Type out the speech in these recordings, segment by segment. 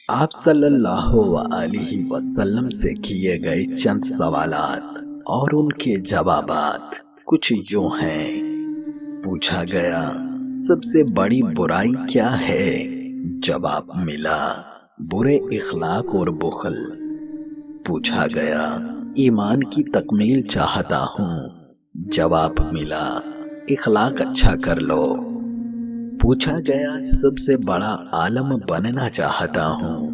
آپ صلی اللہ علیہ وسلم سے کیے گئے چند سوالات اور ان کے جوابات کچھ یوں ہیں۔ پوچھا گیا، سب سے بڑی برائی کیا ہے؟ جواب ملا، برے اخلاق اور بخل۔ پوچھا گیا، ایمان کی تکمیل چاہتا ہوں۔ جواب ملا، اخلاق اچھا کر لو۔ پوچھا گیا، سب سے بڑا عالم بننا چاہتا ہوں۔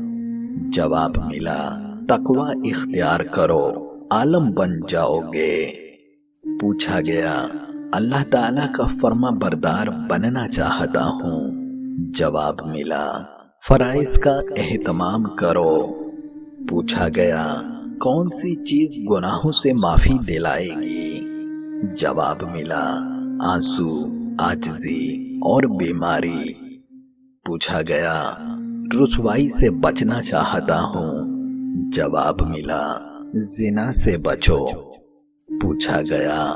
جواب ملا، تقوی اختیار کرو، عالم بن جاؤ گے۔ پوچھا گیا، اللہ تعالیٰ کا فرما بردار بننا چاہتا ہوں۔ جواب ملا، فرائض کا اہتمام کرو۔ پوچھا گیا، کون سی چیز گناہوں سے معافی دلائے گی؟ جواب ملا، آنسو، عاجزی اور بیماری۔ پوچھا گیا، رسوائی سے بچنا چاہتا ہوں۔ جواب ملا، زنا سے بچو۔ پوچھا گیا،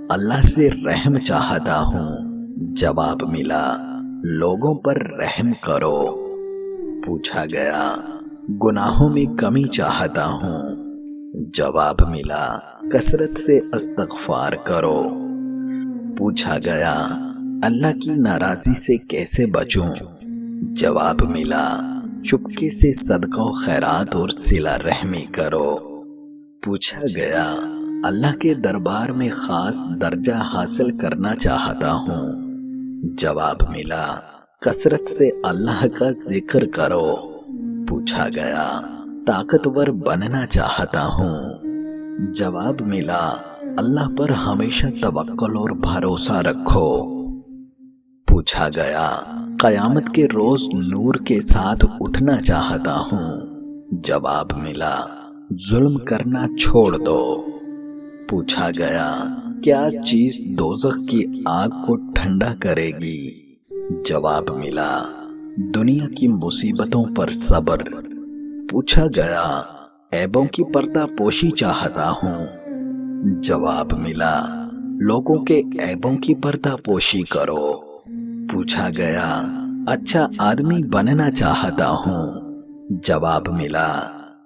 اللہ سے رحم چاہتا ہوں۔ جواب ملا، لوگوں پر رحم کرو۔ پوچھا گیا، گناہوں میں کمی چاہتا ہوں۔ جواب ملا، کثرت سے استغفار کرو۔ پوچھا گیا، اللہ کی ناراضی سے کیسے بچوں؟ جواب ملا، چپکے سے صدقہ و خیرات اور صلہ رحمی کرو۔ پوچھا گیا، اللہ کے دربار میں خاص درجہ حاصل کرنا چاہتا ہوں۔ جواب ملا، کثرت سے اللہ کا ذکر کرو۔ پوچھا گیا، طاقتور بننا چاہتا ہوں۔ جواب ملا، اللہ پر ہمیشہ توکل اور بھروسہ رکھو۔ پوچھا گیا، قیامت کے روز نور کے ساتھ اٹھنا چاہتا ہوں۔ جواب ملا، ظلم کرنا چھوڑ دو۔ پوچھا گیا، کیا چیز دوزخ کی آگ کو ٹھنڈا کرے گی؟ جواب ملا، دنیا کی مصیبتوں پر صبر۔ پوچھا گیا، عیبوں کی پردہ پوشی چاہتا ہوں۔ جواب ملا، لوگوں کے عیبوں کی پردہ پوشی کرو۔ پوچھا گیا، اچھا آدمی بننا چاہتا ہوں۔ جواب ملا،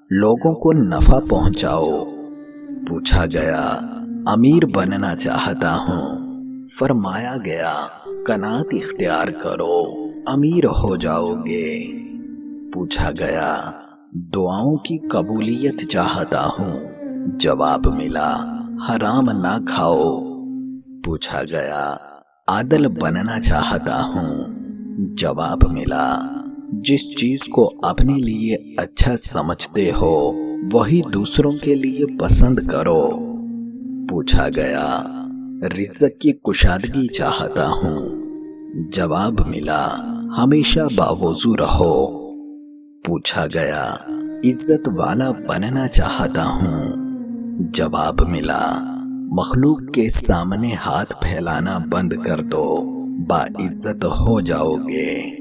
لوگوں کو نفع پہنچاؤ۔ پوچھا گیا، امیر بننا چاہتا ہوں۔ فرمایا گیا، قناعت اختیار کرو، امیر ہو جاؤ گے۔ پوچھا گیا، دعاؤں کی قبولیت چاہتا ہوں۔ جواب ملا، حرام نہ کھاؤ۔ پوچھا گیا، عادل بننا چاہتا ہوں۔ جواب ملا، جس چیز کو اپنے لیے اچھا سمجھتے ہو وہی دوسروں کے لیے پسند کرو۔ پوچھا گیا، رزق کی کشادگی چاہتا ہوں۔ جواب ملا، ہمیشہ باوضو رہو۔ پوچھا گیا، عزت والا بننا چاہتا ہوں۔ جواب ملا، مخلوق کے سامنے ہاتھ پھیلانا بند کر دو، باعزت ہو جاؤ گے۔